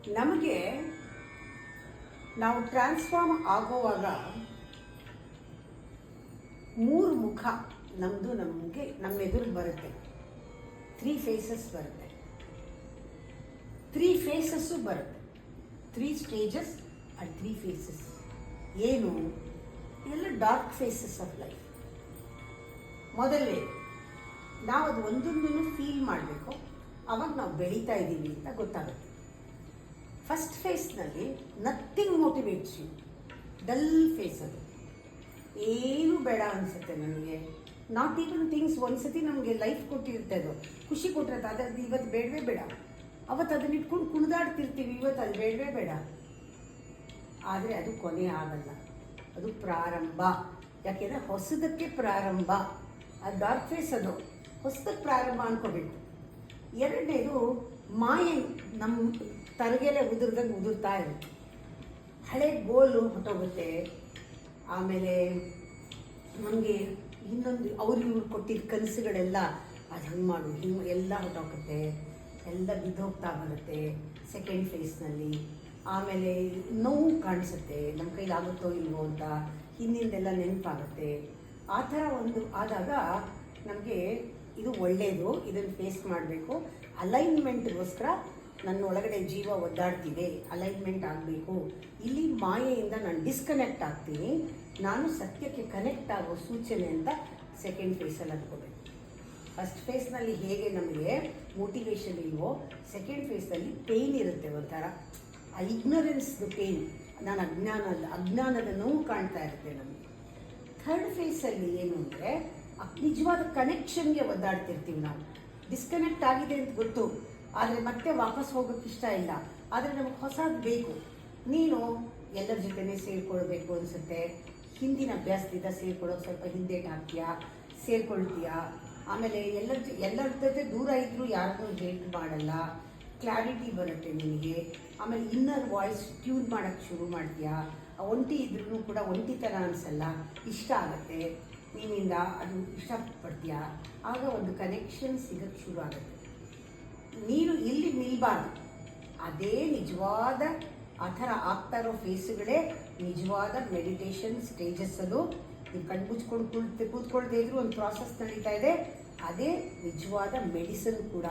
ನಮಗೆ ನಾವು ಟ್ರಾನ್ಸ್ಫಾರ್ಮ್ ಆಗುವಾಗ ಮೂರು ಮುಖ ನಮಗೆ ನಮ್ಮ ಎದುರು ಬರುತ್ತೆ. 3 ಫೇಸಸ್ ಬರುತ್ತೆ. 3 ಫೇಸಸ್ಸು ಬರುತ್ತೆ. 3 ಸ್ಟೇಜಸ್ ಆ್ಯಂಡ್ 3 ಫೇಸಸ್. ಏನು ಎಲ್ಲ ಡಾರ್ಕ್ ಫೇಸಸ್ ಆಫ್ ಲೈಫ್. ಮೊದಲೇ ನಾವು ಅದು ಒಂದೊಂದನ್ನು ಫೀಲ್ ಮಾಡಬೇಕು. ಅವಾಗ ನಾವು ಬೆಳೀತಾ ಇದ್ದೀವಿ ಅಂತ ಗೊತ್ತಾಗುತ್ತೆ. ಫಸ್ಟ್ ಫೇಸ್ನಲ್ಲಿ nothing motivates you. Dull phase ಅದು. ಏನೂ ಬೇಡ ಅನಿಸುತ್ತೆ ನನಗೆ. Not even things. ಒಂದ್ಸತಿ ನಮಗೆ ಲೈಫ್ ಕೊಟ್ಟಿರುತ್ತೆ, ಅದು ಖುಷಿ ಕೊಟ್ಟಿರುತ್ತೆ. ಅದರದ್ದು ಇವತ್ತು ಬೇಡವೇ ಬೇಡ. ಅವತ್ತು ಅದನ್ನ ಇಟ್ಕೊಂಡು ಕುಣಿದಾಡ್ತಿರ್ತೀವಿ. ಇವತ್ತು ಅದು ಬೇಡವೇ ಬೇಡ. ಆದರೆ ಅದು ಕೊನೆ ಆಗಲ್ಲ, ಅದು ಪ್ರಾರಂಭ. ಯಾಕೆಂದರೆ ಹೊಸದಕ್ಕೆ ಪ್ರಾರಂಭ. ಅದು ಡಾರ್ಕ್ ಫೇಸ್, ಅದು ಹೊಸದಕ್ಕೆ ಪ್ರಾರಂಭ ಅನ್ಕೋಬೇಕು. ಎರಡನೇದು ಮಾಯೆ ನಮ್ಮ ತರಗೆಲೆ ಉದುರ್ತಾ ಇರುತ್ತೆ. ಹಳೆ ಗೋಲು ಹೊಟ್ಟೋಗುತ್ತೆ. ಆಮೇಲೆ ನಮಗೆ ಇನ್ನೊಂದು ಇವ್ರು ಕೊಟ್ಟಿದ್ದ ಕನಸುಗಳೆಲ್ಲ ಅದು ಹಂಗೆ ಮಾಡು ಹಿಂಗೆ ಎಲ್ಲ ಹೊಟ್ಟೋಗುತ್ತೆ, ಎಲ್ಲ ಬಿದ್ದೋಗ್ತಾ ಬರುತ್ತೆ ಸೆಕೆಂಡ್ ಫೇಸ್ನಲ್ಲಿ. ಆಮೇಲೆ ನೋವು ಕಾಣಿಸುತ್ತೆ, ನಮ್ಮ ಕೈಲಾಗುತ್ತೋ ಇಲ್ವೋ ಅಂತ ಹಿಂದಿಂದೆಲ್ಲ ನೆನಪಾಗುತ್ತೆ. ಆ ಥರ ಒಂದು ಆದಾಗ ನಮಗೆ ಇದು ಒಳ್ಳೆಯದು, ಇದನ್ನು ಫೇಸ್ ಮಾಡಬೇಕು. ಅಲೈನ್ಮೆಂಟ್ಗೋಸ್ಕರ ನನ್ನ ಒಳಗಡೆ ಜೀವ ಒದ್ದಾಡ್ತಿದೆ, ಅಲೈನ್ಮೆಂಟ್ ಆಗಬೇಕು. ಇಲ್ಲಿ ಮಾಯೆಯಿಂದ ನಾನು ಡಿಸ್ಕನೆಕ್ಟ್ ಆಗ್ತೀನಿ, ನಾನು ಸತ್ಯಕ್ಕೆ ಕನೆಕ್ಟ್ ಆಗೋ ಸೂಚನೆ ಅಂತ ಸೆಕೆಂಡ್ ಫೇಸಲ್ಲಿ ಅಂದ್ಕೋಬೇಕು. ಫಸ್ಟ್ ಫೇಸ್ನಲ್ಲಿ ಹೇಗೆ ನಮಗೆ ಮೋಟಿವೇಶನ್ ಇಲ್ವೋ, ಸೆಕೆಂಡ್ ಫೇಸ್ನಲ್ಲಿ ಪೇಯ್ನ್ ಇರುತ್ತೆ. ಒಂಥರ ಆ ಇಗ್ನೊರೆನ್ಸ್ದು ಪೇಯ್ನ್, ನಾನು ಅಜ್ಞಾನದ ನೋವು ಕಾಣ್ತಾ ಇರುತ್ತೆ ನಮಗೆ. ಥರ್ಡ್ ಫೇಸಲ್ಲಿ ಏನು ಅಂದರೆ ನಿಜವಾದ ಕನೆಕ್ಷನ್ಗೆ ಒದ್ದಾಡ್ತಿರ್ತೀವಿ ನಾವು. ಡಿಸ್ಕನೆಕ್ಟ್ ಆಗಿದೆ ಅಂತ ಗೊತ್ತು, ಆದರೆ ಮತ್ತೆ ವಾಪಸ್ ಹೋಗೋಕ್ಕೆ ಇಷ್ಟ ಇಲ್ಲ. ಆದರೆ ನಮಗೆ ಹೊಸದು ಬೇಕು. ನೀನು ಎಲ್ಲರ ಜೊತೆನೇ ಸೇರಿಕೊಳ್ಬೇಕು ಅನಿಸುತ್ತೆ. ಹಿಂದಿನ ಅಭ್ಯಾಸದಿಂದ ಸೇರ್ಕೊಳ್ಳೋಕೆ ಸ್ವಲ್ಪ ಹಿಂದೇಟು ಹಾಕ್ತೀಯಾ, ಸೇರ್ಕೊಳ್ತೀಯಾ. ಆಮೇಲೆ ಎಲ್ಲರ ಜೊತೆ ದೂರ ಇದ್ದರೂ ಯಾರನ್ನೂ ಹೇಟ್ ಮಾಡಲ್ಲ. ಕ್ಲಾರಿಟಿ ಬರುತ್ತೆ ನಿನಗೆ. ಆಮೇಲೆ ಇನ್ನರ್ ವಾಯ್ಸ್ ಟ್ಯೂನ್ ಮಾಡೋಕ್ಕೆ ಶುರು ಮಾಡ್ತೀಯಾ. ಒಂಟಿ ಇದ್ರೂ ಕೂಡ ಒಂಟಿತನ ಅನಿಸಲ್ಲ, ಇಷ್ಟ ಆಗುತ್ತೆ ನಿನ್ನಿಂದ, ಅದು ಇಷ್ಟಪಡ್ತೀಯಾ. ಆಗ ಒಂದು ಕನೆಕ್ಷನ್ ಸಿಗೋಕ್ಕೆ ಶುರು ಆಗುತ್ತೆ. ನೀನು ಇಲ್ಲಿ ನಿಲ್ಬಾರ್ದು. ಅದೇ ನಿಜವಾದ ಆ ಥರ ಆಗ್ತಾ ಇರೋ ಫೇಸುಗಳೇ ನಿಜವಾದ ಮೆಡಿಟೇಷನ್ ಸ್ಟೇಜಸ್. ಅದು ನೀವು ಕಣ್ಣು ಮುಚ್ಕೊಂಡು ಕೂತ್ಕೊಳ್ದೇ ಇದ್ರೂ ಒಂದು ಪ್ರಾಸೆಸ್ ನಡೀತಾ ಇದೆ. ಅದೇ ನಿಜವಾದ ಮೆಡಿಸಿನ್ ಕೂಡ.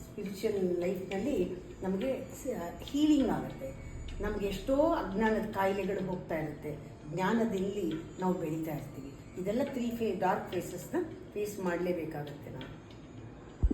ಸ್ಪಿರಿಚುವಲ್ ಲೈಫ್ನಲ್ಲಿ ನಮಗೆ ಹೀಲಿಂಗ್ ಆಗುತ್ತೆ. ನಮಗೆ ಎಷ್ಟೋ ಅಜ್ಞಾನದ ಕಾಯಿಲೆಗಳು ಹೋಗ್ತಾ ಇರುತ್ತೆ, ಜ್ಞಾನದಲ್ಲಿ ನಾವು ಬೆಳೀತಾ ಇರ್ತೀವಿ. ಇದೆಲ್ಲ 3 ಡಾರ್ಕ್ ಫೇಸಸ್ನ ಫೇಸ್ ಮಾಡಲೇಬೇಕಾಗುತ್ತೆ ನಾವು.